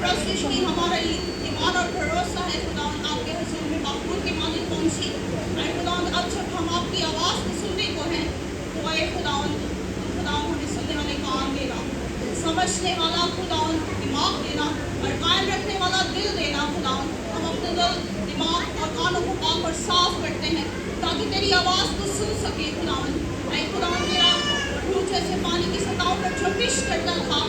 پرستش کی ہمارا ایمان اور بھروسہ ہے خداوند آپ کے حضور میں مقبول کی مانند پہنچی. اے خداوند اب جب ہم آپ کی آواز کو سننے کو ہیں تو اے خداوند ہمیں سننے والے کان دینا, سمجھنے والا خداوند دماغ دینا اور قائم رکھنے والا دل دینا. خداوند ہم اپنے دل, دماغ اور کانوں کو پاک اور صاف کرتے ہیں تاکہ تیری آواز کو سن سکے. خداوند اے خداوند تیرا روح جیسے پانی کی سطحوں پر جھنبش کرتا تھا,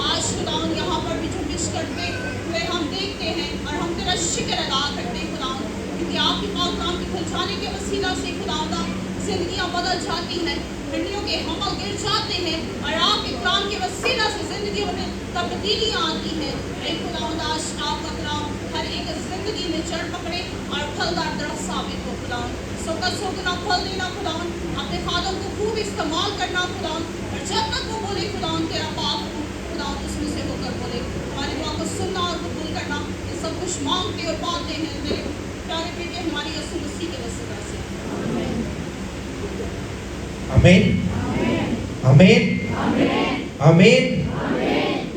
آج خداوند یہاں پر بھی جھنبش کرتے ہوئے ہم دیکھتے ہیں اور ہم تیرا شکر ادا کرتے ہیں خداوند, کیونکہ آپ کے پاک کلام کے کھل جانے کے وسیلہ سے خداوند زندگیاں بدل جاتی ہیں, ہڈیوں کے حمل گر جاتے ہیں اور آپ کے کلام کے وسیلہ سے زندگیوں میں تبدیلیاں آتی ہیں. اے خداوند آج آپ کا کلام ہر ایک زندگی میں جڑ پکڑے اور پھلدار درخت ثابت ہو. خداوند سوگنا پھل دینا خداوند, اپنے خادم کو خوب استعمال کرنا خداوند, اور جب تک وہ بولے خداوند تیرا پاک خداوند اس میں سے ہو کر بولے. ہماری دعا کو سننا اور قبول کرنا یہ سب کچھ مانگتے اور پاتے ہیں میرے پیارے بیٹے ہماری یسوع مسیح کے وسیلہ سے. آمین آمین آمین.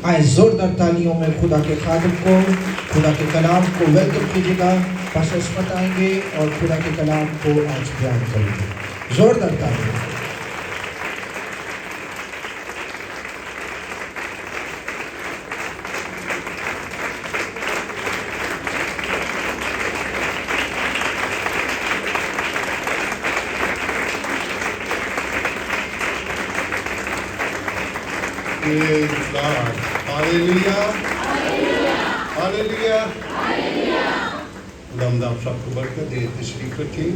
آئے زوردار تالیوں میں خدا کے خادم کو, خدا کے کلام کو ویلکم کیجیے گا. پس عصمت آئیں گے اور خدا کے کلام کو آج بیان کریں گے. زوردار تالیوں. Praise God. Hallelujah. Hallelujah. خداوند آپ سب کو برکت دے. تشریف رکھیں.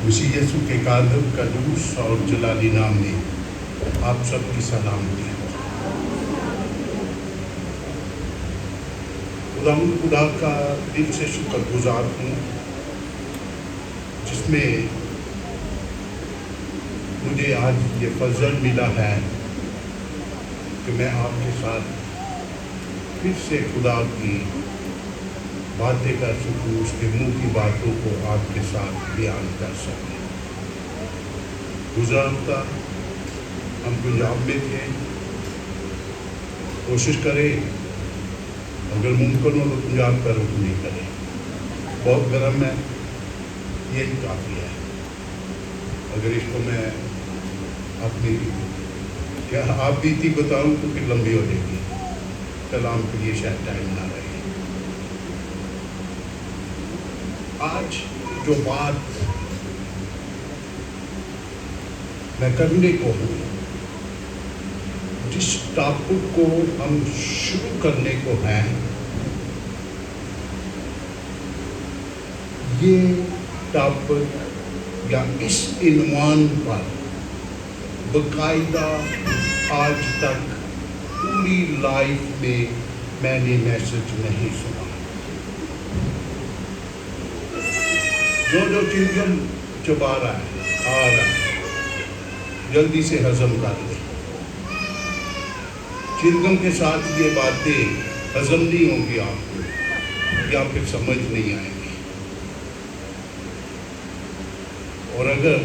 مسیح یسوع کے قادر قدوس اور جلالی نام میں آپ سب کی سلامتی ہے. خدا کا دل سے شکر گزار ہوں جس میں مجھے آج یہ فضل ملا ہے کہ میں آپ کے ساتھ پھر سے خدا کی باتیں کر سکوں, اس کے منہ کی باتوں کو آپ کے ساتھ بیان کر سکوں. گزرا ہفتہ ہم پنجاب میں تھے. کوشش کریں اگر ممکن ہو تو پنجاب کا رخ نہیں کرے, بہت گرم ہے, یہی کافی ہے. اگر اس کو میں اپنی کیا آپ بیتی بتاؤں تو پھر لمبی ہو جائے گی, کلام کے لیے شاید ٹائم نہ رہے. آج جو بات میں کرنے کو ہوں, جس ٹاپک کو ہم شروع کرنے کو ہیں, یہ ٹاپک یا اس عنوان پر باقاعدہ آج تک پوری لائف میں نے میسج نہیں سنا. جو چیزیں چبا رہا ہے, کھا رہا ہے, جلدی سے ہضم کر لے. چلگم کے ساتھ یہ باتیں ہضم نہیں ہوں گی آپ کو, یا پھر سمجھ نہیں آئیں گی. اور اگر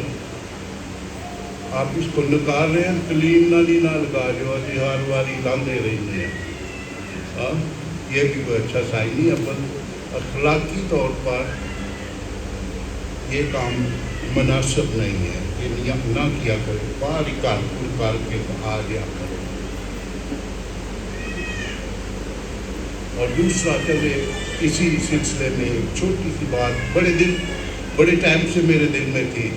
آپ اس کو نکال رہے ہیں, کلیم نالی نہ لگا جو ہر واری لاندے رہی ہیں, یہ بھی کوئی اچھا سائن نہیں ہے. پر اخلاقی طور پر یہ کام مناسب نہیں ہے, یہ نہ کیا کرے. باہر کار کے آ جا کرو. اور دوسرا چلے اسی سلسلے میں ایک چھوٹی سی بات بڑے ٹائم سے میرے دل میں تھی,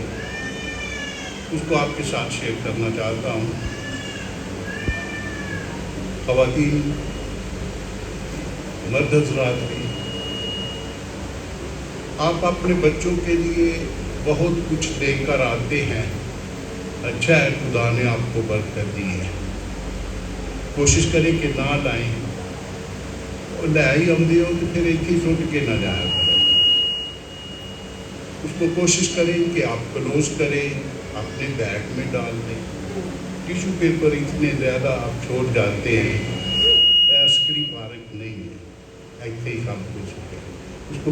اس کو آپ کے ساتھ شیئر کرنا چاہتا ہوں. خواتین, مرد حضرات بھی, آپ اپنے بچوں کے لیے بہت کچھ لے کر آتے ہیں. اچھا ہے, خدا نے آپ کو برکت دی ہے. کوشش کریں کہ نہ لائیں, اور لائی ہم دی ہو تو پھر ایک ہی سوٹ کے نہ جایا کریں. اس کو کوشش کریں کہ آپ کلوز کریں, اپنے بیگ میں ڈال دیں. ٹیشو پیپر اتنے زیادہ آپ چھوڑ جاتے ہیں, ایسکری پارک نہیں ہے, ایسے ہی سب کچھ ہے. کو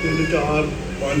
3 4 5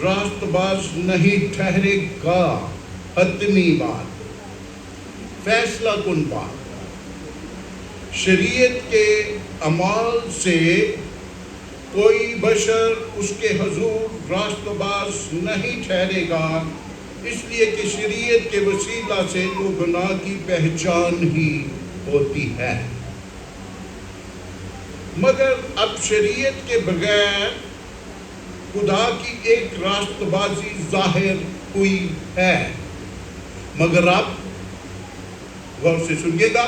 راست باز نہیں ٹھہرے گا، حتمی بات، فیصلہ کن بات۔ شریعت کے اعمال سے کوئی بشر اس کے حضور راست باز نہیں ٹھہرے گا، اس لیے کہ شریعت کے وسیلہ سے تو گناہ کی پہچان ہی ہوتی ہے۔ مگر اب شریعت کے بغیر خدا کی ایک راست بازی ظاہر ہوئی ہے۔ مگر اب غور سے سنیے گا،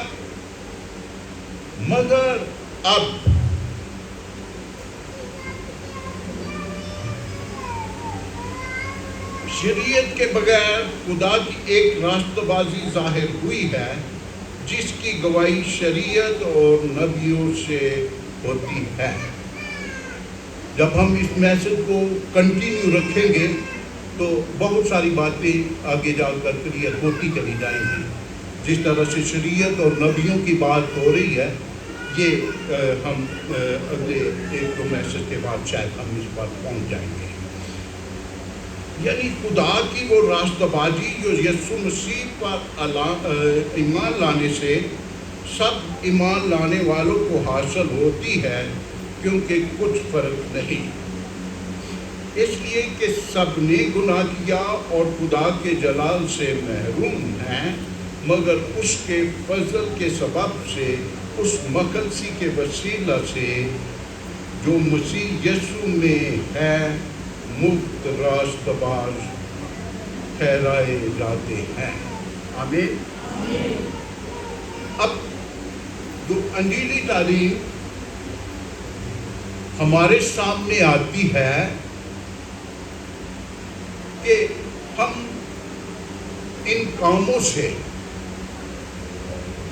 مگر اب شریعت کے بغیر خدا کی ایک راست بازی ظاہر ہوئی ہے، جس کی گواہی شریعت اور نبیوں سے ہوتی ہے۔ جب ہم اس میسج کو کنٹینیو رکھیں گے تو بہت ساری باتیں آگے جا کر کلیئر ہوتی چلی جائیں گی۔ جس طرح سے شریعت اور نبیوں کی بات ہو رہی ہے، یہ ہم اگلے ایک دو میسج کے بعد شاید ہم اس بات پہنچ جائیں گے۔ یعنی خدا کی وہ راستہ بازی جو یسوع مسیح پر ایمان لانے سے سب ایمان لانے والوں کو حاصل ہوتی ہے، کیونکہ کچھ فرق نہیں، اس لیے کہ سب نے گناہ کیا اور خدا کے جلال سے محروم ہیں، مگر اس کے فضل کے سبب سے، اس مخلصی کے وسیلہ سے جو مسیح یسوع میں ہے، مفت راست باز ٹھہرائے جاتے ہیں۔ آمین۔ اب جو انجیلی تعلیم ہمارے سامنے آتی ہے کہ ہم ان کاموں سے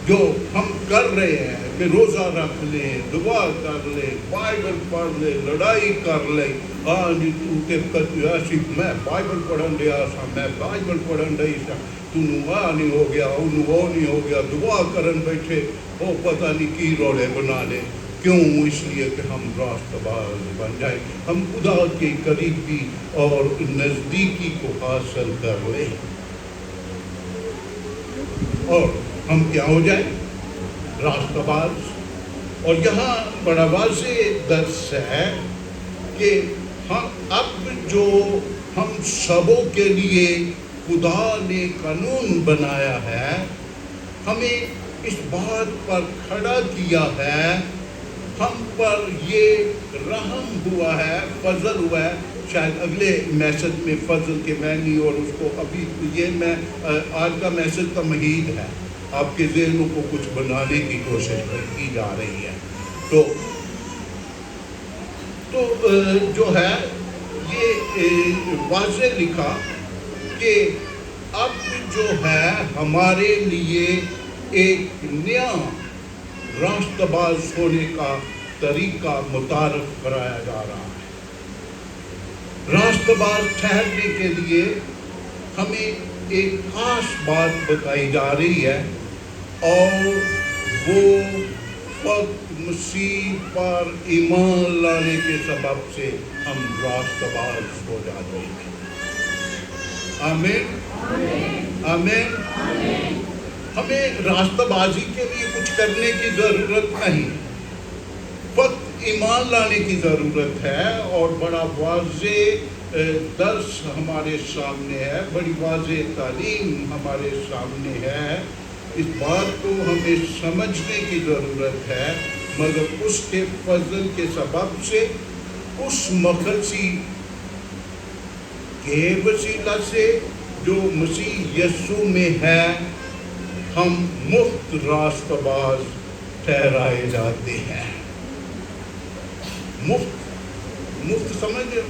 جو ہم کر رہے ہیں کہ روزہ رکھ لیں، دعا کر لیں، بائبل پڑھ لیں، لڑائی کر لیں، میں بائبل پڑھن دیا سا، میں بائبل پڑھن دئی سا، نہیں ہو گیا، وہ نہیں ہو گیا، دعا کرن بیٹھے، وہ پتہ نہیں کی رولے بنا لے۔ کیوں؟ اس لیے کہ ہم راست باز بن جائیں، ہم خدا کے قریبی اور نزدیکی کو حاصل کر لیں اور ہم کیا ہو جائیں؟ راست باز۔ اور یہاں بڑا واضح درس ہے کہ اب جو ہم سبوں کے لیے خدا نے قانون بنایا ہے، ہمیں اس بات پر کھڑا کیا ہے، ہم پر یہ رحم ہوا ہے، فضل ہوا ہے۔ شاید اگلے میسج میں فضل کے معنی اور اس کو ابھی یہ میں آج کا میسج کا مہید ہے، آپ کے ذہنوں کو کچھ بنانے کی کوشش کی جا رہی ہے۔ تو جو ہے یہ واضح لکھا کہ اب جو ہے ہمارے لیے ایک نیا راست باز ہونے کا طریقہ متعارف کرایا جا رہا ہے۔ راست باز ٹھہرنے کے لیے ہمیں ایک خاص بات بتائی جا رہی ہے، اور وہ فقط مسیح پر ایمان لانے کے سبب سے ہم راست باز ہو جاتے ہیں۔ آمین آمین۔ ہمیں راستہ بازی کے لیے کچھ کرنے کی ضرورت نہیں، فقط ایمان لانے کی ضرورت ہے۔ اور بڑا واضح درس ہمارے سامنے ہے، بڑی واضح تعلیم ہمارے سامنے ہے۔ اس بات کو ہمیں سمجھنے کی ضرورت ہے، مگر اس کے فضل کے سبب سے، اس مخلصی کے وسیلہ سے جو مسیح یسوع میں ہے، ہم مفت راست باز ٹھہرائے جاتے ہیں۔ مفت سمجھ گئے؟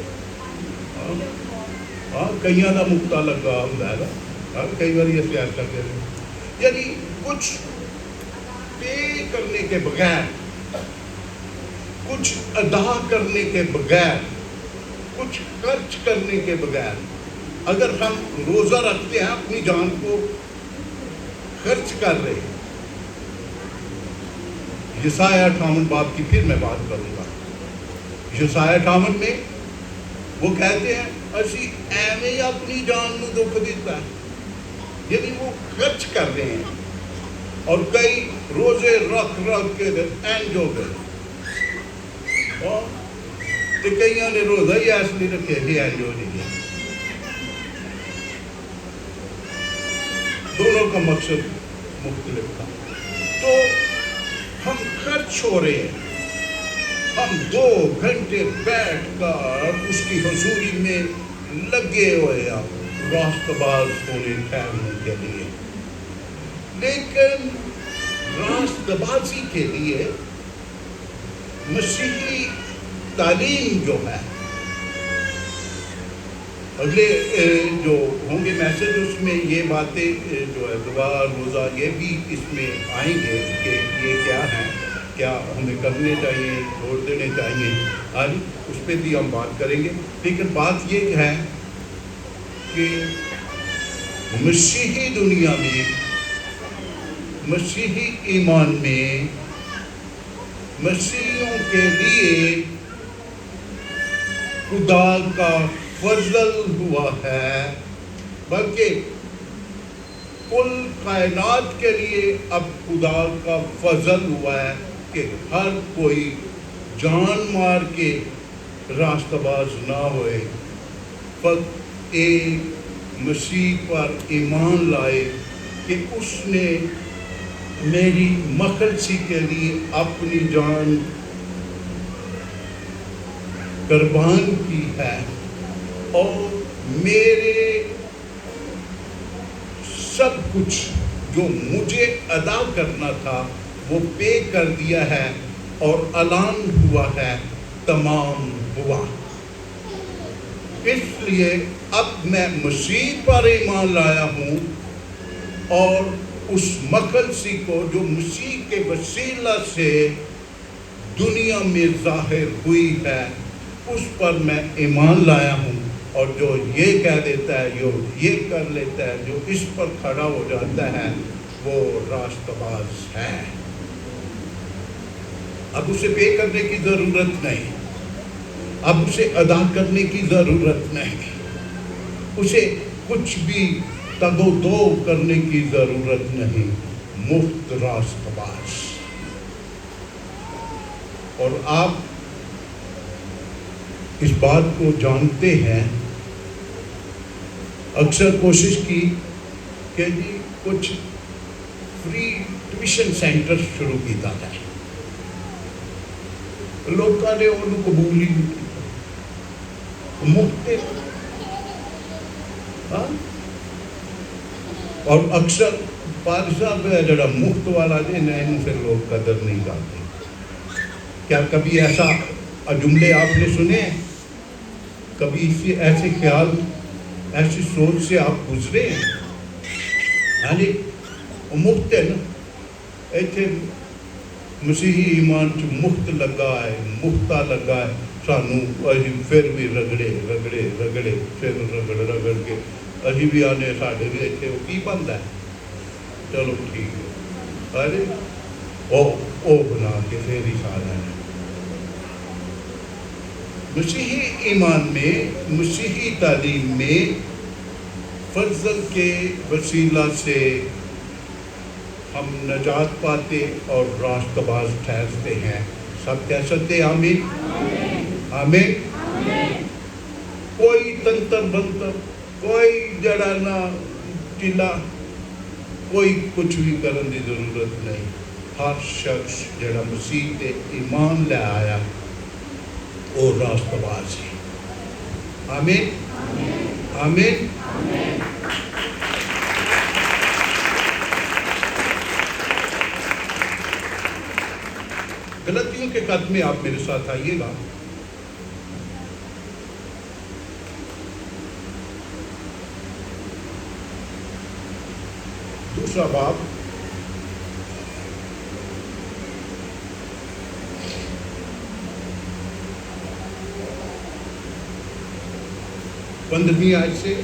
کئیاں دا مفتا لگا ہوں ہے، کئی بار یہ سیاست کر رہے، یعنی کچھ پے کرنے کے بغیر، کچھ ادا کرنے کے بغیر، کچھ خرچ کرنے کے بغیر، اگر ہم روزہ رکھتے ہیں، اپنی جان کو خرچ کر رہے ہیں۔ یسایہ 58 باب کی پھر میں بات کروں گا۔ یسایہ 58 میں وہ کہتے ہیں اسی ایویں اپنی جان نو دکھ دیتا ہے، یعنی وہ خرچ کر رہے ہیں اور کئی روزے رکھ کے اینج ہو گئے، اور کئی نے روزہ ہی ایسے نہیں رکھے کہ اینج ہو نہیں گیا۔ دونوں کا مقصد مختلف تھا۔ تو ہم خرچ ہو رہے ہیں، ہم 2 گھنٹے بیٹھ کر اس کی حضوری میں لگے ہوئے ہیں راست باز ہونے ٹھہرنے کے لیے، لیکن راست بازی کے لیے مسیحی تعلیم جو ہے، اگلے جو ہوں گے میسج اس میں یہ باتیں جو ہے دعا روزہ یہ بھی اس میں آئیں گے کہ یہ کیا ہے، کیا ہمیں کرنے چاہیے، چھوڑ دینے چاہیے، آج اس پہ بھی ہم بات کریں گے۔ لیکن بات یہ ہے کہ مسیحی دنیا میں، مسیحی ایمان میں، مسیحیوں کے لیے خدا کا فضل ہوا ہے، بلکہ کل کائنات کے لیے اب خدا کا فضل ہوا ہے کہ ہر کوئی جان مار کے راستہ باز نہ ہوئے، فقط ایک مسیح پر ایمان لائے کہ اس نے میری مخلصی کے لیے اپنی جان قربان کی ہے اور میرے سب کچھ جو مجھے ادا کرنا تھا وہ پے کر دیا ہے اور اعلان ہوا ہے، تمام ہوا۔ اس لیے اب میں مسیح پر ایمان لایا ہوں اور اس مخلصی کو جو مسیح کے وسیلہ سے دنیا میں ظاہر ہوئی ہے اس پر میں ایمان لایا ہوں، اور جو یہ کہہ دیتا ہے، جو یہ کر لیتا ہے، جو اس پر کھڑا ہو جاتا ہے وہ راست باز ہے۔ اب اسے پے کرنے کی ضرورت نہیں، اب اسے ادا کرنے کی ضرورت نہیں، اسے کچھ بھی تگ و دو کرنے کی ضرورت نہیں، مفت راست باز۔ اور آپ اس بات کو جانتے ہیں، اکثر کوشش کی کہ جی کچھ فری ٹیوشن سینٹر شروع کیتا جائے، لوگوں نے انہوں قبول ہی نہیں کیا، مفت، اور اکثر پادری صاحب جڑا مفت والا انہوں پھر لوگ قدر نہیں کرتے۔ کیا کبھی ایسا جملے آپ نے سنے ہیں؟ کبھی ایسے خیال، ایسی سوچ سے آپ گزرے ہیں؟ ہاں جی، مفت ہے نا، ایتھے مسیحی ایمان چ مفت لگا ہے، مفتا لگا ہے، سانو اسی پھر بھی رگڑے پھر رگڑ کے اسی بھی آنے ساڈے بھی ایتھے وہ کی بنتا ہے، چلو ٹھیک ہے، ارے او بنا کے پھر ہی سارا ہے۔ مسیحی ایمان میں، مسیحی تعلیم میں فضل کے وسیلہ سے ہم نجات پاتے اور راست باز ٹھہرتے ہیں۔ سب کہہ سکتے ہیں آمین؟ آمین؟ کوئی تنتر بنتر، کوئی جڑا نہ ٹلا، کوئی کچھ بھی کرنے کی ضرورت نہیں۔ ہر شخص جڑا مسیح تے ایمان لے آیا اور راست باز ہے۔ آمین؟ آمین؟ غلطیوں کے خط میں آپ میرے ساتھ آئیے گا۔ دوسرا باب، پندرہویں آیت سے،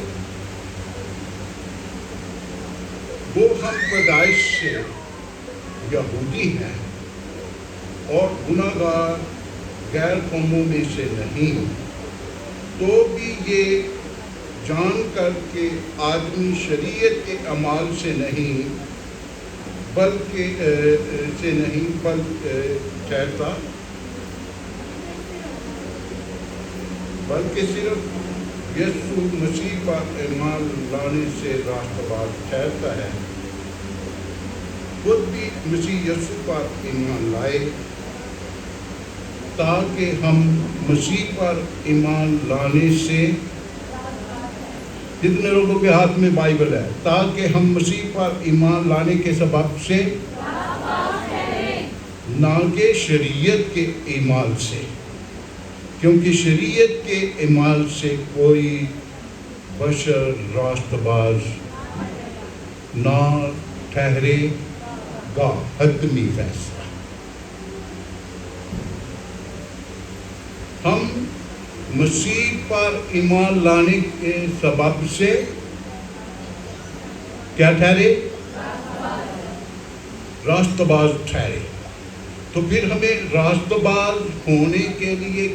وہ ہم پیدائش سے یہودی ہیں اور گناہگار غیر قوموں میں سے نہیں، تو بھی یہ جان کر کہ آدمی شریعت کے اعمال سے نہیں ٹھہرتا بلکہ صرف یسوع مسیح پر ایمان لانے سے راست باز ٹھہرتا ہے۔ خود بھی مسیح یسوع پر ایمان لائے تاکہ ہم مسیح پر ایمان لانے سے، جتنے لوگوں کے ہاتھ میں بائبل ہے، تاکہ ہم مسیح پر ایمان لانے کے سبب سے، نہ کہ شریعت کے اعمال سے، کیونکہ شریعت کے اعمال سے کوئی بشر راست باز نہ ٹھہرے گا۔ حتمی فیصلہ۔ ہم مسیح پر ایمان لانے کے سبب سے کیا ٹھہرے؟ راست باز ٹھہرے۔ تو پھر ہمیں راست باز ہونے کے لیے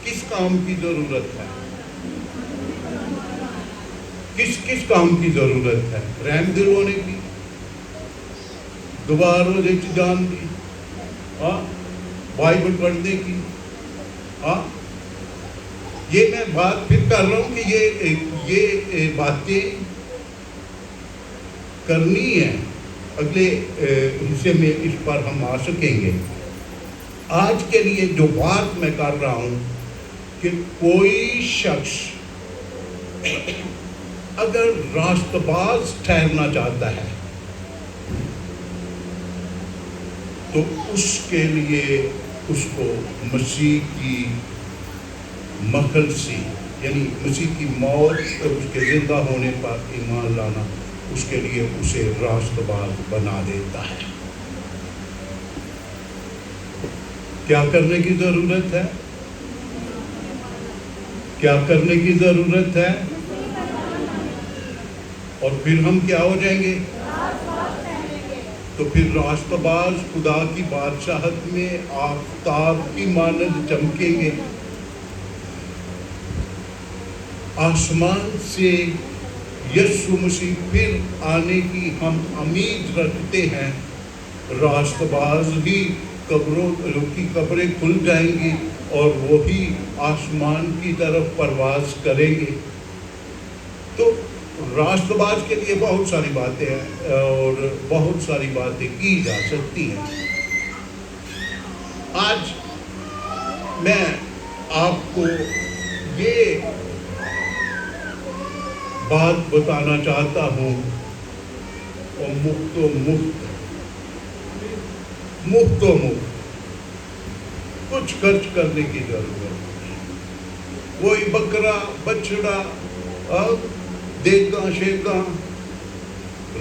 کس کام کی ضرورت ہے؟ کس کام کی ضرورت ہے؟ رحم دل ہونے کی، دوبارہ روزے جان کی، بائبل پڑھنے کی۔ یہ میں بات پھر کر رہا ہوں کہ یہ باتیں کرنی ہیں، اگلے حصے میں اس پر ہم آ سکیں گے۔ آج کے لیے جو بات میں کر رہا ہوں کہ کوئی شخص اگر راست باز ٹھہرنا چاہتا ہے تو اس کے لیے اس کو مسیح کی مخلصی، یعنی مسیح کی موت اور اس کے زندہ ہونے پر ایمان لانا اس کے لیے اسے راست باز بنا دیتا ہے۔ کیا کرنے کی ضرورت ہے؟ کیا کرنے کی ضرورت ہے؟ اور پھر ہم کیا ہو جائیں گے؟ تو پھر راست باز خدا کی بادشاہت میں آفتاب کی مانند چمکیں گے۔ آسمان سے یسوع مسیح پھر آنے کی ہم امید رکھتے ہیں۔ راست باز بھی قبروں کی قبریں کھل جائیں گی اور وہی آسمان کی طرف پرواز کریں گے۔ تو راست باز کے لیے بہت ساری باتیں ہیں اور بہت ساری باتیں کی جا سکتی ہیں۔ آج میں آپ کو یہ بات بتانا چاہتا ہوں اور مفت کچھ خرچ کرنے کی ضرورت نہیں۔ کوئی بکرا بچڑا دیگاں شیگاں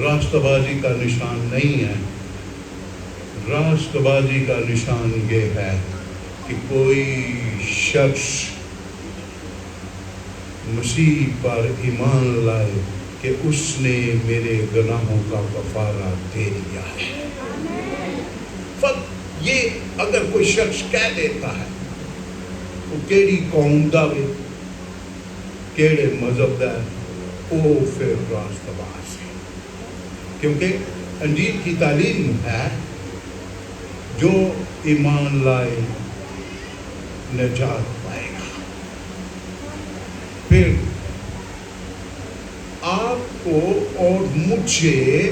راست بازی کا نشان نہیں ہے۔ راست بازی کا نشان یہ ہے کہ کوئی شخص مسیح پر ایمان لائے کہ اس نے میرے گناہوں کا کفارہ دے دیا ہے۔ یہ اگر کوئی شخص کہہ دیتا ہے وہ کیڑی قوم دا وے، کیڑے مذہب دا ہے، وہ پھر راست باز ہے۔ کیونکہ انجیل کی تعلیم ہے جو ایمان لائے نجات پائے گا۔ پھر آپ کو اور مجھے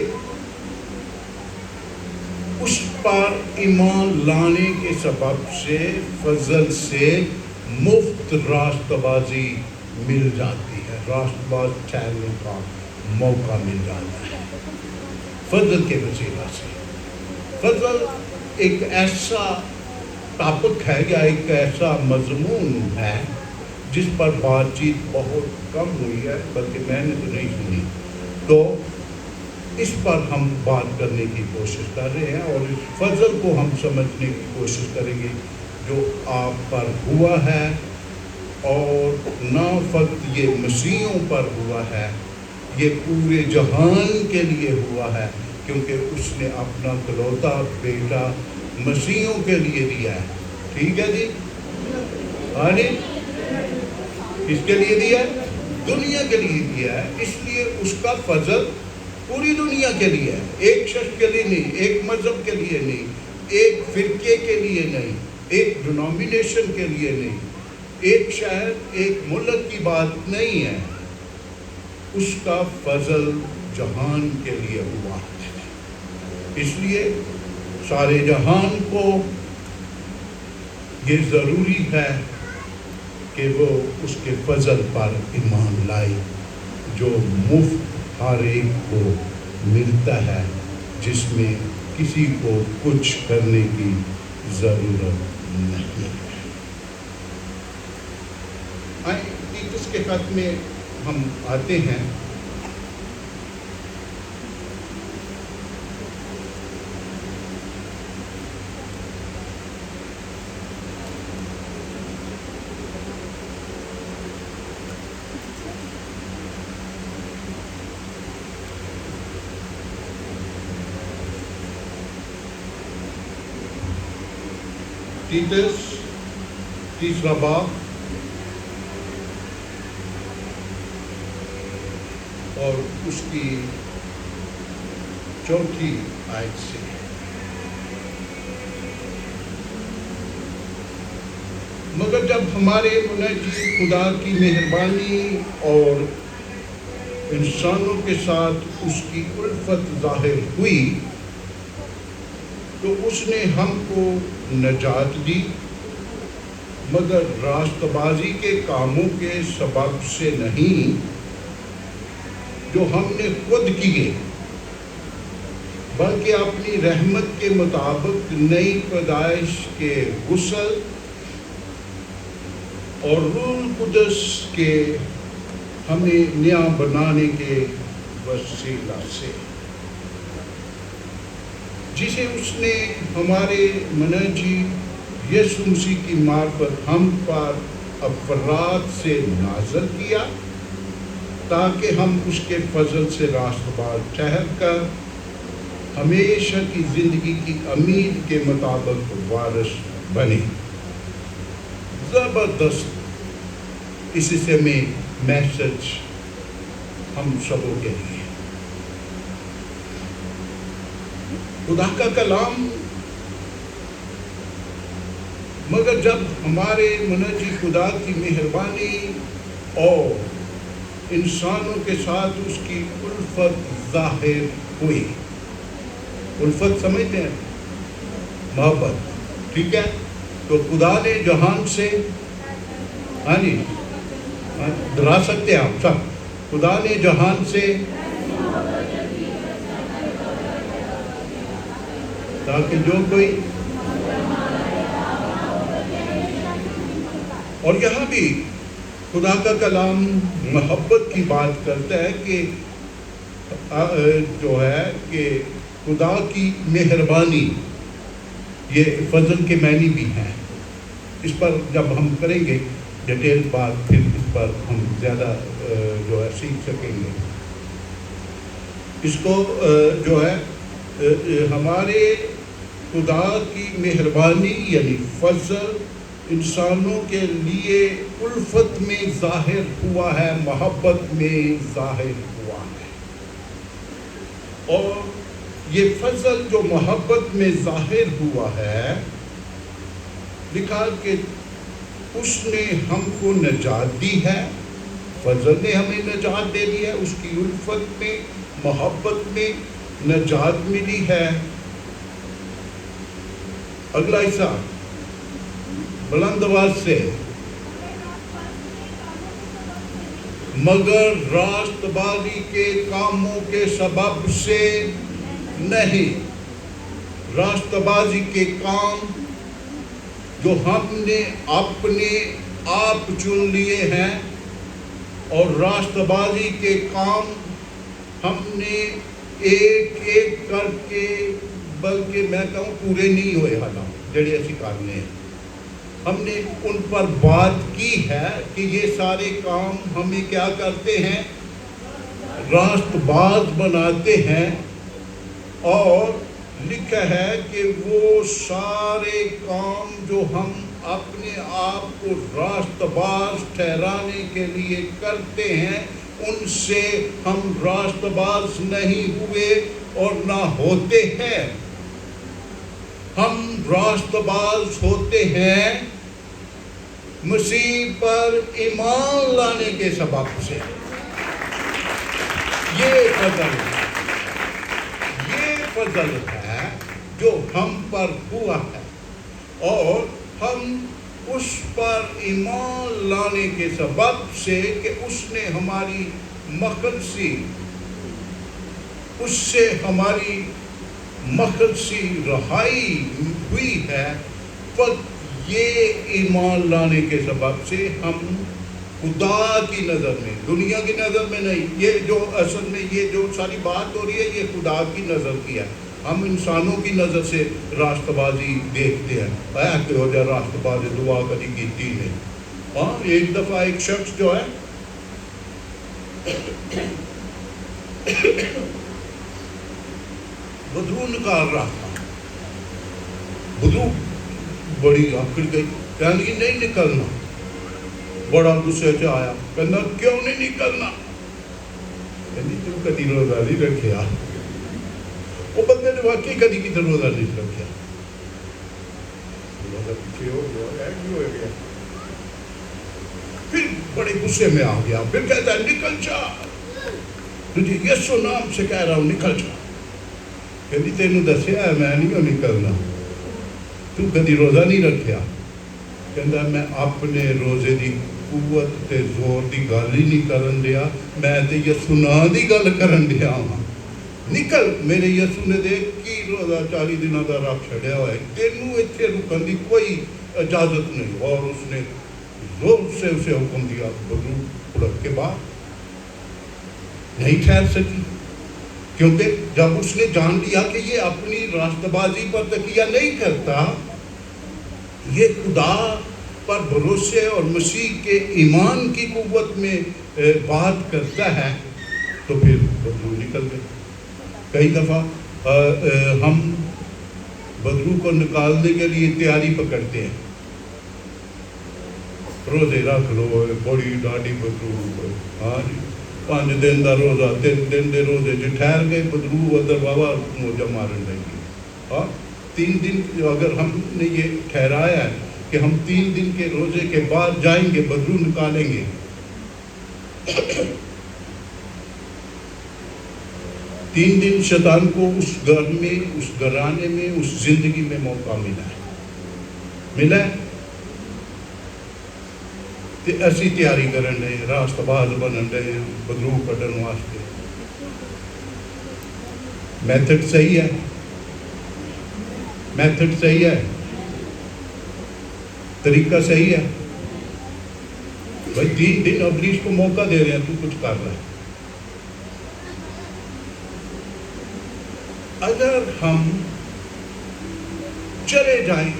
اس پر ایمان لانے کے سبب سے، فضل سے مفت راست بازی مل جاتی ہے، راست باز ٹھہرنے کا موقع مل جاتا ہے فضل کے وسیلہ سے۔ فضل ایک ایسا ٹاپک ہے یا ایک ایسا مضمون ہے جس پر بات چیت بہت کم ہوئی ہے، بلکہ میں نے تو نہیں سنی۔ تو اس پر ہم بات کرنے کی کوشش کر رہے ہیں اور اس فضل کو ہم سمجھنے کی کوشش کریں گے جو آپ پر ہوا ہے، اور نہ فقط یہ مسیحیوں پر ہوا ہے، یہ پورے جہان کے لیے ہوا ہے، کیونکہ اس نے اپنا اکلوتا بیٹا مسیحیوں کے لیے دیا ہے۔ ٹھیک ہے جی؟ کس کے لیے دیا ہے؟ دنیا کے لیے دیا ہے. اس لیے اس کا فضل پوری دنیا کے لیے ہے. ایک شخص کے لیے نہیں, ایک مذہب کے لیے نہیں, ایک فرقے کے لیے نہیں, ایک ڈینومینیشن کے لیے نہیں, ایک شہر ایک ملک کی بات نہیں ہے. اس کا فضل جہان کے لیے ہوا ہے. اس لیے سارے جہان کو یہ ضروری ہے کہ وہ اس کے فضل پر ایمان لائے جو مفت ہر ایک کو ملتا ہے, جس میں کسی کو کچھ کرنے کی ضرورت نہیں ہے. تیتس کے خط میں ہم آتے ہیں. تیتس تیسرا باب اور اس کی چوتھی آیت سے. مگر جب ہمارے منجی خدا کی مہربانی اور انسانوں کے ساتھ اس کی الفت ظاہر ہوئی تو اس نے ہم کو نجات دی, مگر راست بازی کے کاموں کے سبب سے نہیں جو ہم نے خود کیے, بلکہ اپنی رحمت کے مطابق نئی پیدائش کے غسل اور روح القدس کے ہمیں نیا بنانے کے وسیلہ سے, جسے اس نے ہمارے منجی یسوع مسیح کی معرفت ہم پر افراد سے نازل کیا, تاکہ ہم اس کے فضل سے راست باز ٹھہر کر ہمیشہ کی زندگی کی امید کے مطابق وارث بنے. زبردست اس سے میں میسج ہم سبوں کے لیے. خدا کا کلام, مگر جب ہمارے منجی خدا کی مہربانی اور انسانوں کے ساتھ اس کی الفت ظاہر ہوئی. الفت سمجھتے ہیں, محبت, ٹھیک ہے. تو خدا نے جہان سے, ہاں جی ڈرا سکتے ہیں آپ سب, خدا نے جہان سے تاکہ جو کوئی, اور یہاں بھی خدا کا کلام محبت کی بات کرتا ہے کہ جو ہے کہ خدا کی مہربانی, یہ فضل کے معنی بھی ہیں. اس پر جب ہم کریں گے ڈیٹیل بات, پھر اس پر ہم زیادہ جو ہے سیکھ سکیں گے. اس کو جو ہے ہمارے خدا کی مہربانی یعنی فضل انسانوں کے لیے الفت میں ظاہر ہوا ہے, محبت میں ظاہر ہوا ہے. اور یہ فضل جو محبت میں ظاہر ہوا ہے, لکھا کہ اس نے ہم کو نجات دی ہے, فضل نے ہمیں نجات دے دی ہے, اس کی الفت میں محبت میں نجات ملی ہے. اگلا حصہ بلند آواز سے, مگر راست بازی کے کاموں کے سبب سے نہیں. راست بازی کے کام جو ہم نے اپنے آپ چن لیے ہیں, اور راست بازی کے کام ہم نے ایک ایک کر کے, بلکہ میں کہوں پورے نہیں ہوئے حالات جڑے اسی کرنے ہیں, ہم نے ان پر بات کی ہے کہ یہ سارے کام ہمیں کیا کرتے ہیں, راست باز بناتے ہیں. اور لکھا ہے کہ وہ سارے کام جو ہم اپنے آپ کو راست باز ٹھہرانے کے لیے کرتے ہیں، ان سے ہم راست باز نہیں ہوئے اور نہ ہوتے ہیں۔ ہم راست باز ہوتے ہیں مسیح پر ایمان لانے کے سبب سے۔ یہ فضل ہے جو ہم پر ہوا ہے، اور ہم اس پر ایمان لانے کے سبب سے کہ اس نے ہماری مخلصی، اس سے ہماری مخلصی رہائی ہوئی ہے، یہ ایمان لانے کے سبب سے ہم خدا کی نظر میں، دنیا کی نظر میں نہیں، یہ جو اصل میں یہ جو ساری بات ہو رہی ہے یہ خدا کی نظر کی ہے۔ ہم انسانوں کی نظر سے راست بازی دیکھتے ہیں، کہ ہو جائے راست بازی دعا کبھی کیتی نہیں۔ ہاں، ایک دفعہ ایک شخص جو ہے بدرو نکال رہا تھا، بدرو بڑی آکڑ گئی، کہنے کی نہیں نکلنا، بڑا غصے سے آیا، کہنا کیوں نہیں نکلنا؟ کہنی تم کدی روزہ نہیں رکھیا۔ وہ بندے نے واقعی کدی کی روزہ نہیں رکھیا، روزہ پیچھے ہو گیا، کیوں ہو گیا؟ پھر بڑے غصے میں آ گیا، پھر کہتا ہے نکل جا، تجھے یسوع نام سے کہہ رہا ہوں نکل جا۔ کہنی تینوں دسیا ہے میں نہیں ہوں نکلنا، تو کدی روزہ نہیں رکھیا؟ کہندا میں اپنے روزے دی قوت تے زور دی گل ہی نہیں کرن دیا، میں تے یسوع نام دی گل کرن دیا ہاں۔ نکل، میرے یسوع نے دے کی روزہ 40 دنوں دا رکھ چھڑیا ہوا ہے، تینوں اتنے رکن دی کوئی اجازت نہیں۔ اور اس نے زور سے اسے حکم دیا، بدرو اڑک کے بعد نہیں ٹھہر سکی، کیونکہ جب اس نے جان لیا کہ یہ اپنی راست بازی پر تکیہ نہیں کرتا، یہ خدا پر بھروسے اور مسیح کے ایمان کی قوت میں بات کرتا ہے، تو پھر بدرو نکل گئے۔ کئی دفعہ ہم بدرو کو نکالنے کے لیے تیاری پکڑتے ہیں، روزے رکھ لو، بڑی ڈاڈی بدرو، ہاں جی 5 دن دا روزہ، 3 دن دے روزے جو ٹھہر گئے بدرو ادھر بابا موجہ مارن لگی۔ ہاں 3 دن اگر ہم نے یہ ٹھہرایا ہے کہ ہم 3 دن کے روزے کے بعد جائیں گے بدرو نکالیں گے، 3 دن شیطان کو اس گھر میں، اس گھرانے میں، اس زندگی میں موقع ملا ہے، تے اسی تیاری کرن رہے، راست باز بنن رہے، بدرو کڈن واسطے۔ میتھڈ صحیح ہے، میتھڈ صحیح ہے، طریقہ صحیح ہے۔ بھائی 3 دن ابلیس کو موقع دے رہے ہیں، تو کچھ کر رہا ہے۔ اگر ہم چلے جائیں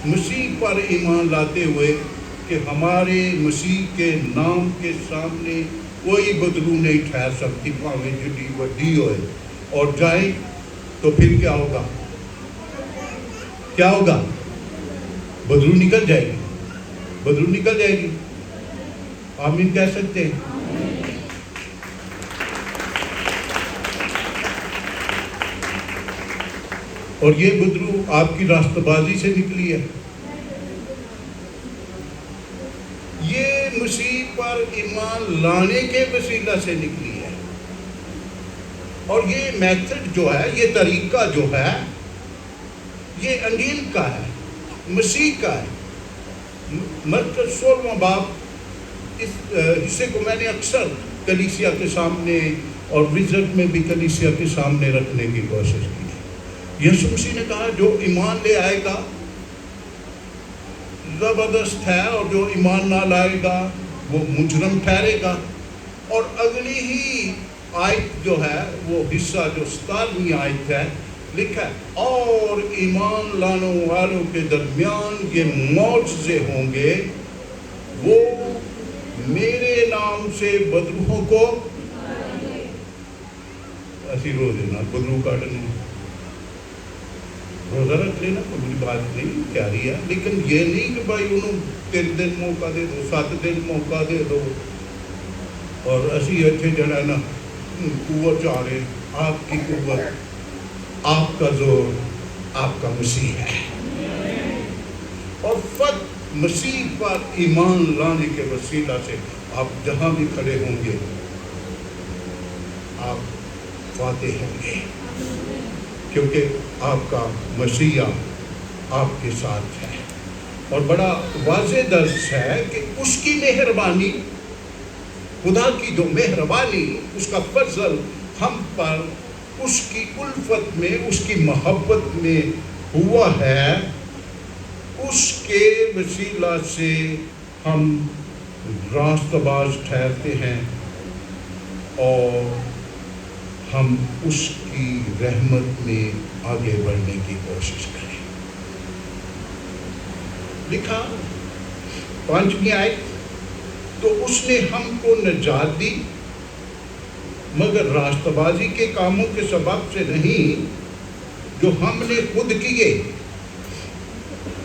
مسیح پر ایمان لاتے ہوئے کہ ہمارے مسیح کے نام کے سامنے کوئی بدرو نہیں ٹھہر سکتی، پاویں جڈی وڈی ہوئے، اور جائیں تو پھر کیا ہوگا؟ کیا ہوگا؟ بدرو نکل جائے گی، بدرو نکل جائے گی۔ آمین کہہ سکتے ہیں؟ اور یہ بدرو آپ کی راست بازی سے نکلی ہے، یہ مسیح پر ایمان لانے کے وسیلہ سے نکلی ہے۔ اور یہ میتھڈ جو ہے، یہ طریقہ جو ہے، یہ انجیل کا ہے، مسیح کا ہے۔ مرکز 16واں باب، اس حصے کو میں نے اکثر کلیسیا کے سامنے اور وزٹ میں بھی کلیسیا کے سامنے رکھنے کی کوشش کی ہے۔ یسوع مسیح نے کہا جو ایمان لے آئے گا زبردست ہے، اور جو ایمان نہ لائے گا وہ مجرم ٹھہرے گا۔ اور اگلی ہی آیت جو ہے، وہ حصہ جو 17ویں آیت ہے، لکھا ہے اور ایمان لانے والوں کے درمیان یہ معجزے ہوں گے، وہ میرے نام سے بدروہوں کو، اسی روزے نہ بدرو کاٹنے، روزہ رکھ لینا کوئی بری بات نہیں، پیاری ہے، لیکن یہ نہیں کہ بھائی انہوں 3 دن موقع دے دو، 7 دن موقع دے دو اور اسی اتنے جڑا نا قوت چاہ رہے. آپ کی قوت، آپ کا زور، آپ کا مسیح ہے. اور فقط مسیح پر ایمان لانے کے وسیلہ سے آپ جہاں بھی کھڑے ہوں گے آپ فاتح ہوں گے، کیونکہ آپ کا مسیح آپ کے ساتھ ہے. اور بڑا واضح درس ہے کہ اس کی مہربانی، خدا کی جو مہربانی، اس کا فضل ہم پر اس کی الفت میں، اس کی محبت میں ہوا ہے، اس کے وسیلہ سے ہم راست باز ٹھہرتے ہیں اور ہم اس کی رحمت میں آگے بڑھنے کی کوشش کریں. لکھا 5ویں آیت، تو اس نے ہم کو نجات دی مگر راست بازی کے کاموں کے سبب سے نہیں جو ہم نے خود کیے،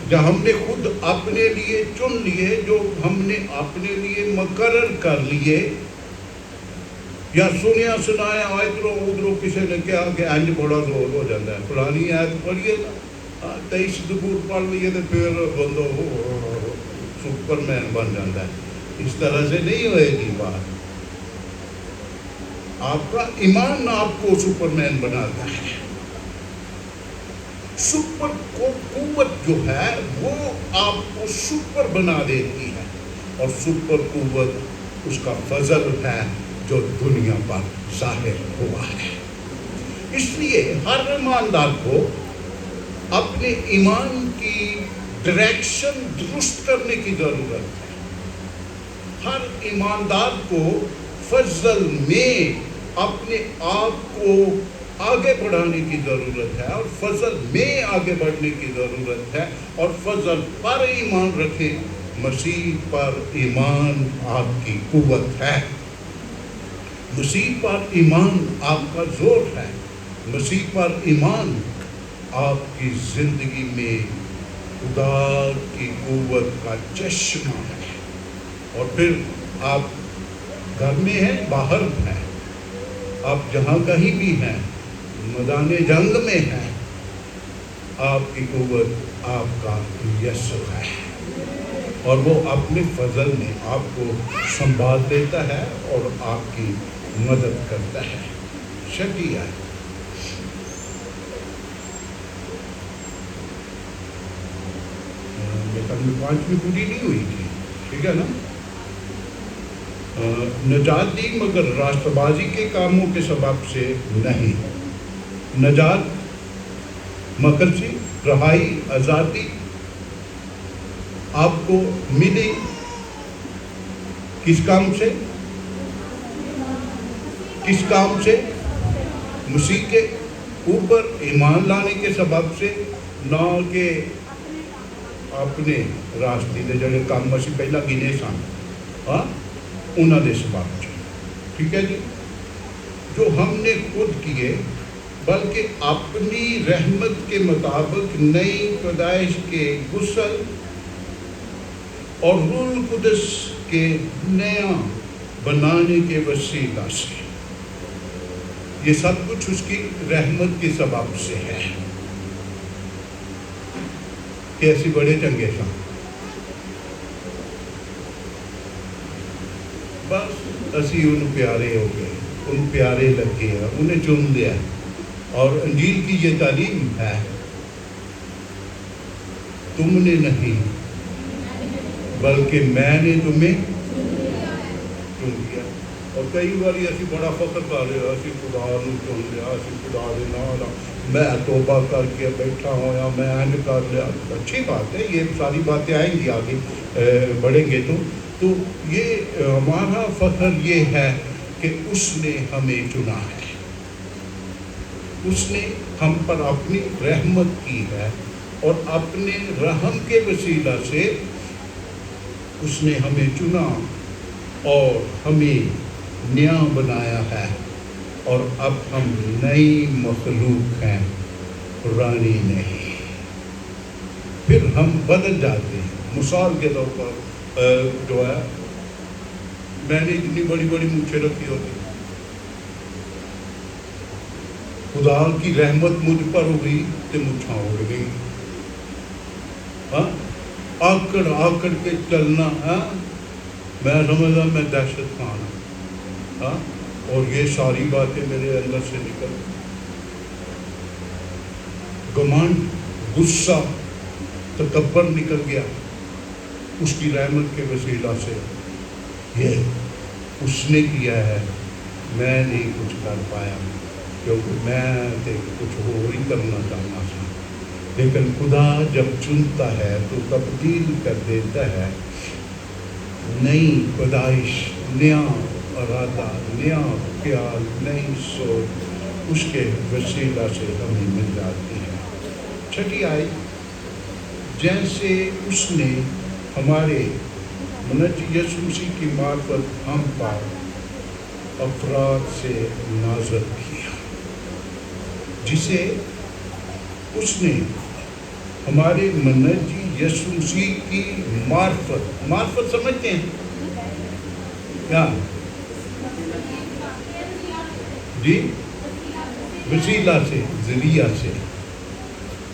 جو ہم نے خود اپنے لیے چن لیے، جو ہم نے اپنے لیے مقرر کر لیے، یا سنیا سنایا ادھروں ادھروں کسی نے کہا کہ انج بڑا زور ہو جاتا ہے، فلانی آیت پڑھیے 23 زبور پڑھ لیے تو پھر بندہ سپر مین بن جاتا ہے. اس طرح سے نہیں ہوئے گی بات. آپ کا ایمان آپ کو سپر مین بناتا ہے. سپر قوت جو ہے وہ آپ کو سپر بنا دیتی ہے، اور سپر قوت اس کا فضل ہے جو دنیا پر ظاہر ہوا ہے. اس لیے ہر ایماندار کو اپنے ایمان کی ڈائریکشن درست کرنے کی ضرورت ہے. ہر ایماندار کو فضل میں اپنے آپ کو آگے بڑھانے کی ضرورت ہے، اور فضل میں آگے بڑھنے کی ضرورت ہے، اور فضل پر ایمان رکھیں. مسیح پر ایمان آپ کی قوت ہے، مسیح پر ایمان آپ کا زور ہے، مسیح پر ایمان آپ کی زندگی میں خدا کی قوت کا چشمہ ہے. اور پھر آپ گھر میں ہیں، باہر ہیں، آپ جہاں کہیں بھی ہیں، میدان جنگ میں ہیں، آپ کی قوت آپ کا یسوع ہے، اور وہ اپنے فضل میں آپ کو سنبھال دیتا ہے اور آپ کی مدد کرتا ہے. شکیہ میں 5ویں پوری نہیں ہوئی تھی، ٹھیک ہے نا. نجات دی مگر راست بازی کے کاموں کے سبب سے نہیں. نجات، مکرسی، رہائی، آزادی آپ کو ملی کس کام سے؟ کس کام سے؟ مسیح کے اوپر ایمان لانے کے سبب سے، نہ کہ اپنے راستے دے جڑے کام اسی پہلا گنے سن انہاں دے سبب سے. ٹھیک ہے جی. جو ہم نے خود کیے، بلکہ اپنی رحمت کے مطابق نئی پیدائش کے غسل اور روح القدس کے نیا بنانے کے وسیلہ سے. یہ سب کچھ اس کی رحمت کے سبب سے ہے. کہ اسی بڑے چنگے سن، بس اسی ان پیارے ہو گئے، ان پیارے لگے، انہیں چن لیا. اور انجیل کی یہ تعلیم ہے، تم نے نہیں بلکہ میں نے تمہیں چن لیا. اور کئی بار اسی بڑا فخر کر رہے ہیں، اسی خدا نو چن لیا، اسی خدا دے نال میں توبہ کر کے بیٹھا ہوا، میں اینڈ کر لیا. اچھی بات ہے، یہ ساری باتیں آئیں گی آگے بڑھیں گے تو یہ ہمارا فخر یہ ہے کہ اس نے ہمیں چنا ہے، اس نے ہم پر اپنی رحمت کی ہے، اور اپنے رحم کے وسیلہ سے اس نے ہمیں چنا اور ہمیں نیا بنایا ہے. اور اب ہم نئی مخلوق ہیں، پرانی نہیں. پھر ہم بدل جاتے ہیں. مثال کے طور پر جو ہے میں نے اتنی بڑی بڑی مونچھیں رکھی ہوتی, خدا کی رحمت مجھ پر ہوئی تو مونچھاں اڑ گئی. آکڑ آکڑ کے چلنا, میں سمجھا میں دہشت خان ہوں, اور یہ ساری باتیں میرے اندر سے نکل, گھمنڈ, غصہ, تکبر نکل گیا. اس کی رحمت کے وسیلہ سے یہ اس نے کیا ہے, میں نہیں کچھ کر پایا کیونکہ میں کچھ اور ہی کرنا چاہنا تھا. لیکن خدا جب چنتا ہے تو تبدیل کر دیتا ہے. نئی پیدائش, نیا ارادہ, نیا خیال, نئی سوچ اس کے وسیلہ سے ہمیں مل جاتی ہے. چھٹی آئی, جیسے اس نے ہمارے منجی یسوع مسیح کی معرفت ہم پر افراد سے نازل کیا, جسے اس نے ہمارے منجی یسوع مسیح کی معرفت سمجھتے ہیں کیا جی, وسیلہ سے, ذریعہ سے.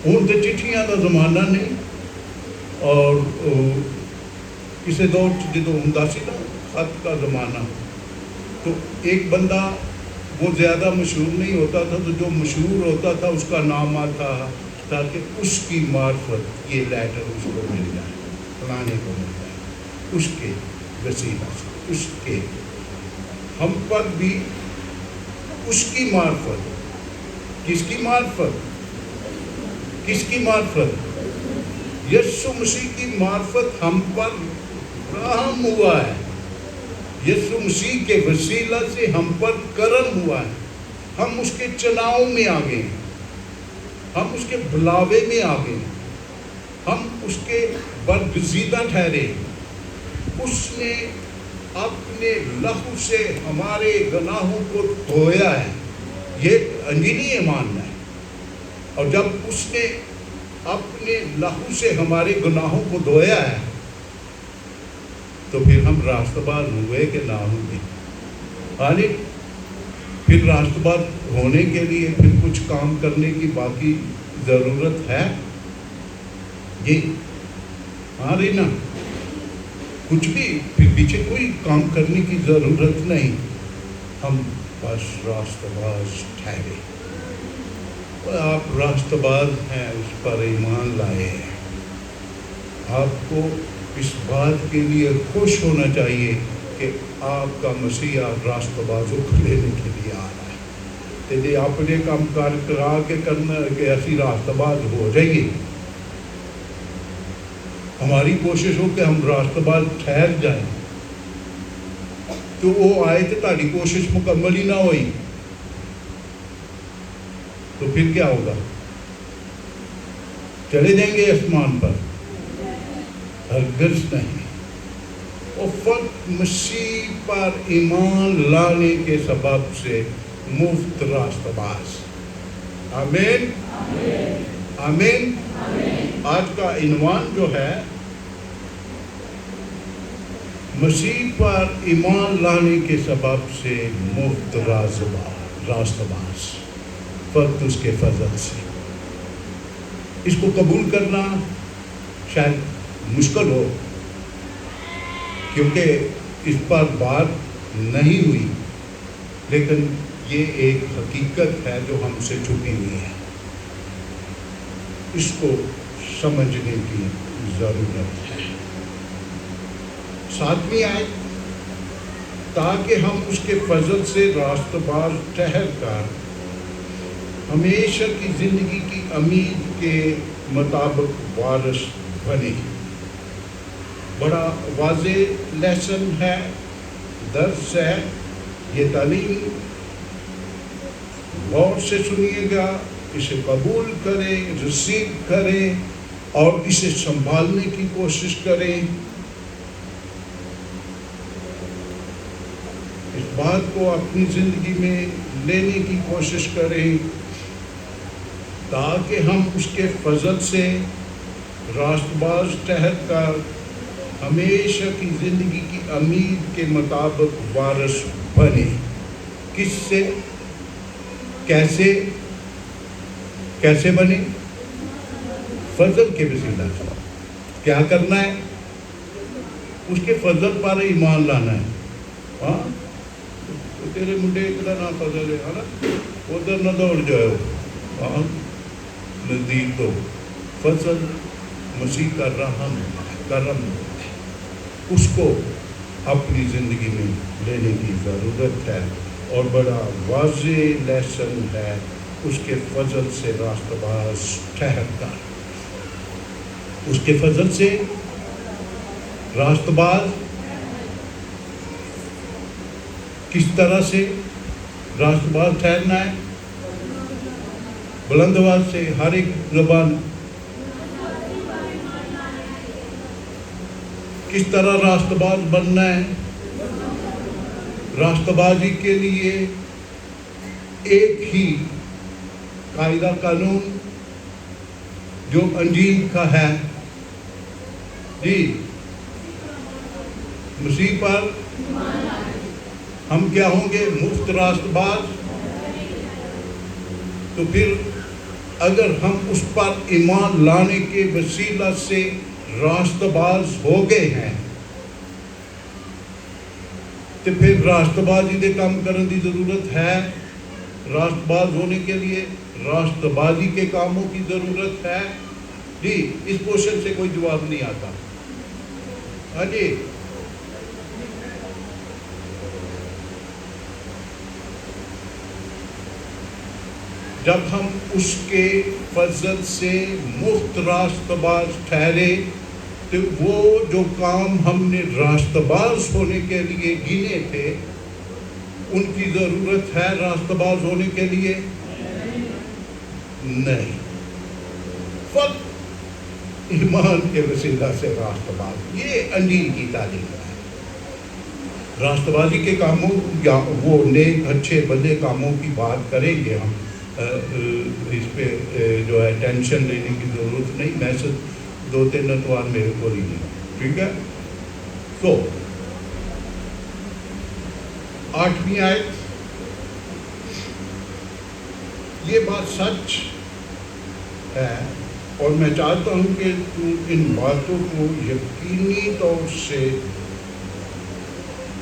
ہوں تو چٹھیاں کا زمانہ نہیں, اور کسی دور جدو ہوں سی نا خط کا زمانہ, تو ایک بندہ وہ زیادہ مشہور نہیں ہوتا تھا, تو جو مشہور ہوتا تھا اس کا نام آتا تاکہ اس کی معرفت یہ لیٹر اس کو مل جائے, فلانے کو مل جائے, اس کے وسیلہ سے, اس کے ہم پر بھی اس کی معرفت. کس کی معرفت؟ کس کی معرفت؟ یسوع مسیح کی معرفت ہم پر فراہم ہوا ہے. یسوع مسیح کے وسیلہ سے ہم پر کرم ہوا ہے. ہم اس کے چناؤ میں آ گئے, ہم اس کے بلاوے میں آ گئے, ہم اس کے برگزیدہ ٹھہرے. اس نے اپنے لہو سے ہمارے گناہوں کو دھویا ہے. یہ انجیلی ایمان ہے. اور جب اس نے اپنے لہو سے ہمارے گناہوں کو دھویا ہے تو پھر ہم راستہ باز ہوئے کہ نہ ہوئے. یعنی پھر راستہ باز ہونے کے لیے پھر کچھ کام کرنے کی باقی ضرورت ہے جی, ہاں رہی نا, کچھ بھی پھر پیچھے کوئی کام کرنے کی ضرورت نہیں. ہم بس راستہ باز ٹھہرے. آپ راستہ باز ہیں, اس پر ایمان لائے ہیں. آپ کو اس بات کے لیے خوش ہونا چاہیے کہ آپ کا مسیح راستہ بازوں کو لینے کے لیے آ رہا ہے. تو اپنے کام کار کرا کے کرنا کہ اسی راستہ باز ہو جائیے. ہماری کوشش ہو کہ ہم راستہ باز ٹھہر جائیں, تو وہ آئے تو تاری کوشش مکمل ہی نہ ہوئی تو پھر کیا ہوگا؟ چلے جائیں گے آسمان پر؟ ہرگز نہیں. اور فقط مسیح پر ایمان لانے کے سبب سے مفت راستہ باز. آمین آمین. آج کا عنوان جو ہے مسیح پر ایمان لانے کے سبب سے مفت راستہ باز, فقط اس کے فضل سے. اس کو قبول کرنا شاید مشکل ہو کیونکہ اس پر بات نہیں ہوئی, لیکن یہ ایک حقیقت ہے جو ہم سے چھپی ہوئی ہے. اس کو سمجھنے کی ضرورت ہے. 7ویں آیت, تاکہ ہم اس کے فضل سے راست باز ٹھہر کر ہمیشہ کی زندگی کی امید کے مطابق وارث بنے. بڑا واضح لیسن ہے, درس ہے. یہ تعلیم غور سے سنیے گا, اسے قبول کریں, ریسیو کریں اور اسے سنبھالنے کی کوشش کریں. اس بات کو اپنی زندگی میں لینے کی کوشش کریں تاکہ ہم اس کے فضل سے راست باز ٹھہر کر ہمیشہ کی زندگی کی امید کے مطابق وارث بنے. کس سے؟ کیسے بنے؟ فضل کے وسیلہ سے. کیا کرنا ہے؟ اس کے فضل پر ایمان لانا ہے. ہاں تیرے منڈے اتنا نہ فضل ہے نا، ادھر نہ دوڑ جاؤ. ہاں نزدیک تو فضل مسیح کا رحم کرم، اس کو اپنی زندگی میں لینے کی ضرورت ہے. اور بڑا واضح لیسن ہے اس کے فضل سے راست باز ٹھہر کر. اس کے فضل سے راست باز کس طرح سے راست باز ٹھہرنا ہے؟ بلند آواز سے ہر ایک زبان. کس طرح راست باز بننا ہے؟ راست بازی کے لیے ایک ہی قاعدہ قانون جو انجیل کا ہے جی، مسیح پر ہم کیا ہوں گے؟ مفت راست باز. تو پھر اگر ہم اس پر ایمان لانے کے وسیلہ سے راست باز ہو گئے ہیں تو پھر راست بازی دے کام کرنے کی ضرورت ہے. راست باز ہونے کے لیے راست بازی کے کاموں کی ضرورت ہے جی. اس کوشچن سے کوئی جواب نہیں آتا. ہاں جی، جب ہم اس کے فضل سے مفت راست باز ٹھہرے تو وہ جو کام ہم نے راست باز ہونے کے لیے گنے تھے ان کی ضرورت ہے راست باز ہونے کے لیے؟ نہیں. فقط ایمان کے وسیلہ سے راست باز. یہ انجیل کی تعلیم ہے. راست بازی کے کاموں یا وہ نیک اچھے بھلے کاموں کی بات کریں گے ہم. اس پہ جو ہے ٹینشن لینے کی ضرورت نہیں. میسج 2-3 اتوار میرے کو ہی نہیں. ٹھیک ہے. تو 8ویں آیت، یہ بات سچ ہے اور میں چاہتا ہوں کہ تو ان باتوں کو یقینی طور سے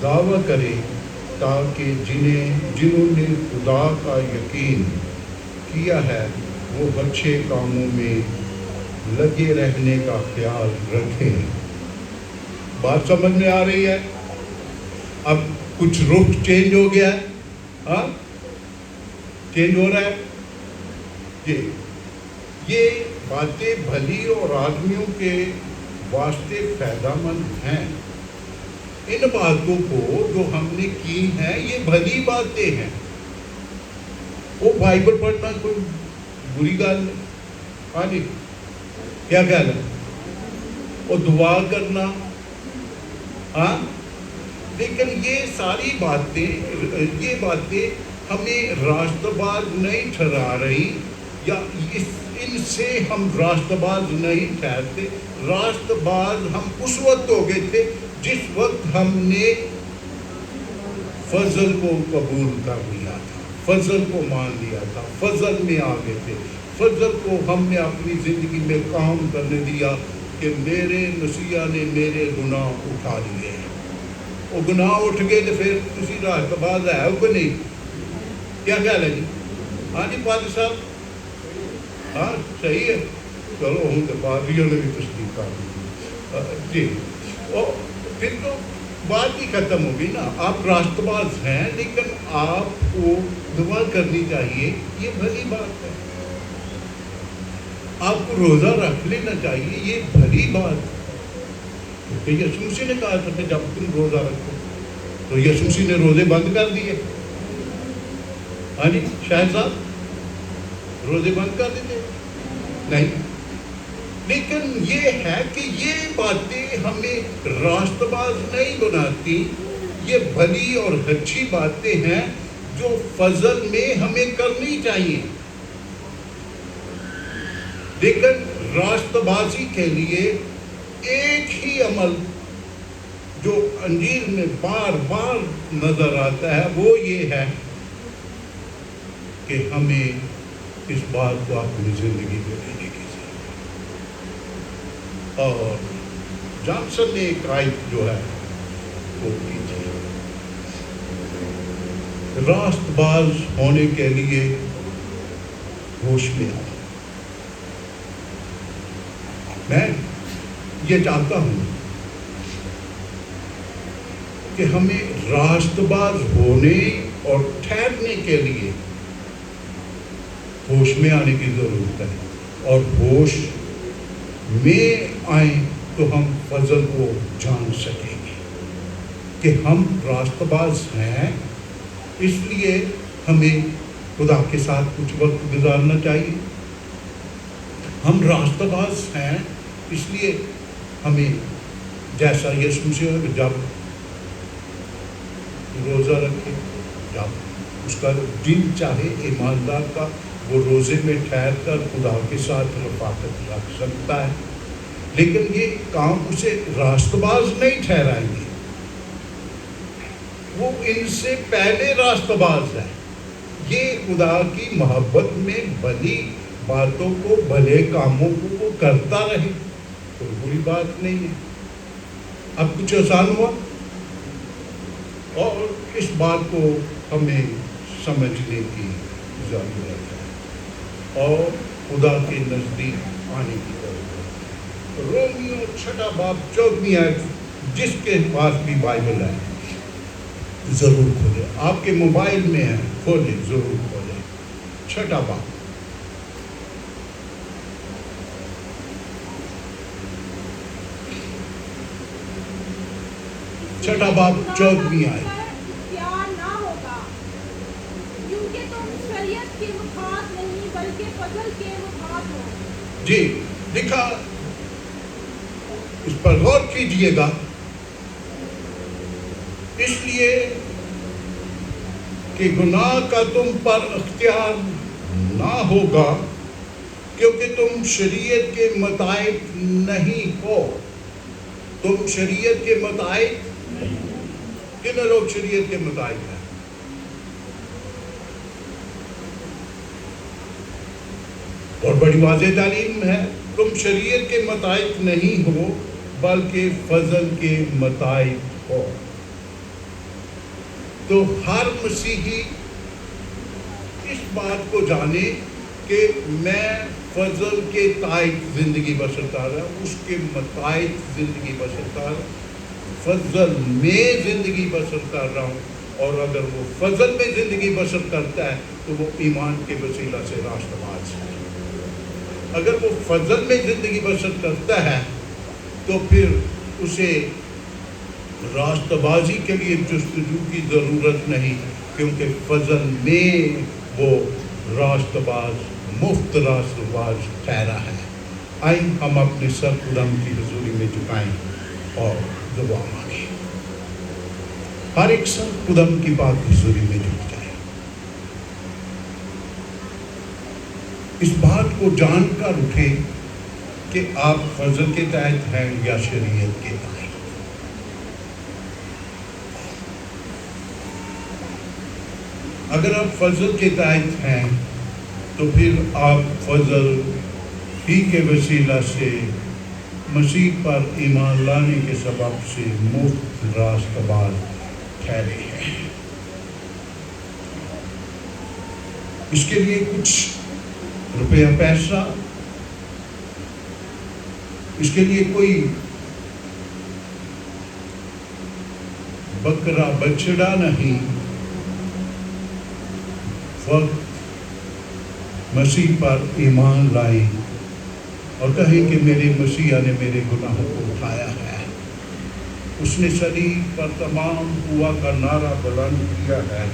دعویٰ کرے تاکہ جنہوں نے خدا کا یقین کیا ہے وہ اچھے کاموں میں لگے رہنے کا خیال رکھیں. بات سمجھ میں آ رہی ہے؟ اب کچھ رخ چینج ہو گیا ہے. ہاں چینج ہو رہا ہے. یہ باتیں بھلی اور آدمیوں کے واسطے فائدہ مند ہیں. ان باتوں کو جو ہم نے کی ہیں یہ بھلی باتیں ہیں. وہ بائبل پڑھنا کوئی بری گل نہیں. ہاں جی، کیا خیال ہے؟ وہ دعا کرنا. ہاں لیکن یہ ساری باتیں ہمیں راست باز نہیں ٹھہرا رہی یا ان سے ہم راست باز نہیں ٹھہرتے. راست باز ہم اس وقت ہو گئے تھے جس وقت ہم نے فضل کو قبول کر لیا تھا، فضل کو مان لیا تھا، فضل میں آ گئے تھے. فضل کو ہم نے اپنی زندگی میں کام کرنے دیا کہ میرے مسیح نے میرے گناہ اٹھا لیے. وہ گناہ اٹھ گئے تو پھر کسی راست باز ہے وہ نہیں. کیا خیال ہے جی؟ ہاں جی پادری صاحب، ہاں صحیح ہے. چلو ہوں تو پادریوں نے بھی تصدیق کر دی جی. اور پھر تو بات ہی ختم ہوگی نا. آپ راست باز ہیں لیکن آپ کو دعا کرنی چاہیے، یہ بھلی بات ہے. آپ کو روزہ رکھ لینا چاہیے، یہ بھلی بات ہے. کیونکہ یسوع مسیح نے کہا تھا کہ جب تم روزہ رکھو، تو یسوع مسیح نے روزے بند کر دیے. ہاں جی شاہد صاحب، روزے بند کر دیتے نہیں. لیکن یہ ہے کہ یہ باتیں ہمیں راست باز نہیں بناتی. یہ بھلی اور اچھی باتیں ہیں جو فضل میں ہمیں کرنی چاہیے. لیکن راست بازی کے لیے ایک ہی عمل جو انجیل میں بار بار نظر آتا ہے وہ یہ ہے کہ ہمیں اس بات کو اپنی زندگی میں لینے کی ضرورت ہے۔ اور جانسن نے ایک آیت جو ہے وہ کی تھی، راست باز ہونے کے لیے ہوش میں آؤ۔ میں یہ چاہتا ہوں کہ ہمیں راست باز ہونے اور ٹھہرنے کے لیے ہوش میں آنے کی ضرورت ہے، اور ہوش میں آئیں تو ہم فضل کو جان سکیں گے کہ ہم راست باز ہیں، اس لیے ہمیں خدا کے ساتھ کچھ وقت گزارنا چاہیے۔ ہم راست باز ہیں اس لیے ہمیں جیسا یسوع مسیح جب روزہ رکھے، جب اس کا دل چاہے ایماندار کا وہ روزے میں ٹھہر کر خدا کے ساتھ رفاقت رکھ سکتا ہے، لیکن یہ کام اسے راست باز نہیں ٹھہرائیں گے، وہ ان سے پہلے راست باز ہے۔ یہ خدا کی محبت میں بھلی باتوں کو، بھلے کاموں کو وہ کرتا رہے، کوئی بری بات نہیں ہے۔ اب کچھ آسان ہوا، اور اس بات کو ہمیں سمجھنے کی ضرورت ہے اور خدا کے نزدیک آنے کی ضرورت ہے۔ رومیو 6 باب 14 آیت، جس کے پاس بھی بائبل ہے ضرور کھولے، آپ کے موبائل میں ہے، کھولے، ضرور کھولے۔ 6 باب 14 آیت۔ پیار نہ ہوگا کیونکہ تم شریعت کے مفاد نہیں بلکہ فضل کے مفاد ہو۔ جی لکھا، اس پر غور کیجئے گا، اس لیے کہ گناہ کا تم پر اختیار نہ ہوگا کیونکہ تم شریعت کے مطابق نہیں ہو۔ تم شریعت کے مطابق، کتنے لوگ شریعت کے مطابق ہیں؟ اور بڑی واضح تعلیم ہے، تم شریعت کے مطابق نہیں ہو بلکہ فضل کے مطابق ہو۔ تو ہر مسیحی اس بات کو جانے کہ میں فضل کے تحت زندگی بسر کر رہا ہوں، اس کے مطابق زندگی بسر کر رہا ہوں، فضل میں زندگی بسر کر رہا ہوں، اور اگر وہ فضل میں زندگی بسر کرتا ہے تو وہ ایمان کے وسیلہ سے راست باز ہے۔ اگر وہ فضل میں زندگی بسر کرتا ہے تو پھر اسے راست بازی کے لیے جستجو کی ضرورت نہیں، کیونکہ فضل میں وہ راست باز، مفت راست باز ٹھہرا ہے۔ آئیں ہم اپنے سر خدا کی حضوری میں جھکائیں اور دعا مانگیں۔ ہر ایک سر خدا کی پاک حضوری میں جھک جائے، اس بات کو جان کر اٹھے کہ آپ فضل کے تحت ہیں یا شریعت کے تحت۔ اگر آپ فضل کے تحت ہیں تو پھر آپ فضل ہی کے وسیلہ سے مسیح پر ایمان لانے کے سبب سے مفت راست باز ٹھہرے ہیں۔ اس کے لیے کچھ روپیہ پیسہ، اس کے لیے کوئی بکرا بچڑا نہیں، وقت مسیح پر ایمان لائیں اور کہیں کہ میرے مسیح نے میرے گناہوں کو اٹھایا ہے، اس نے صلیب پر تمام ہوا کا نعرہ بلند کیا ہے،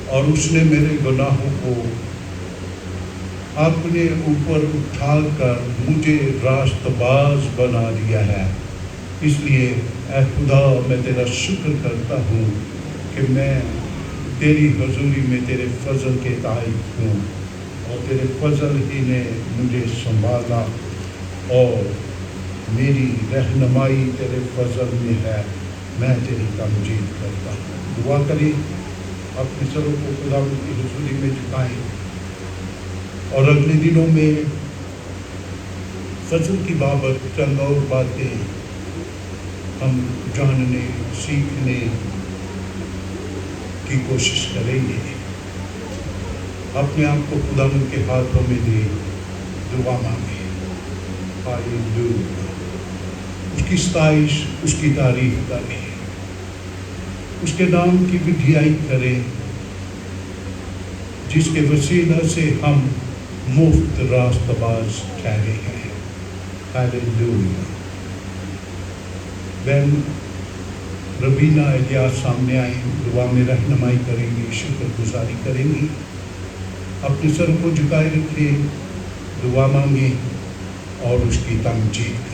اور اس نے میرے گناہوں کو اپنے اوپر اٹھا کر مجھے راست باز بنا دیا ہے۔ اس لیے اے خدا، میں تیرا شکر کرتا ہوں کہ میں تیری حضوری میں تیرے فضل کے تحت ہوں، اور تیرے فضل ہی نے مجھے سنبھالا اور میری رہنمائی تیرے فضل میں ہے، میں تیری تمجید کرتا ہوں۔ دعا کریں، اپنے سروں کو خدا کی حضوری میں جھکائیں اور اگلے دنوں میں فضل کی بابت چند اور باتیں ہم جاننے سیکھنے کی کوشش کریں گے۔ اپنے آپ کو خدا کے ہاتھوں میں دے، دعا مانگے۔ ہاللویا، اس کی ستائش، اس کی تعریف کریں، اس کے نام کی وڈیائی کریں جس کے وسیلہ سے ہم مفت راست باز ٹھہرے ہیں۔ ہاللویا۔ بہن ربینہ الیاس سامنے آئیں، دعا میں رہنمائی کریں گی، شکر گزاری کریں گی۔ اپنے سر کو جھکائے رکھیں، دعا مانگیں اور اس کی تمجید کریں۔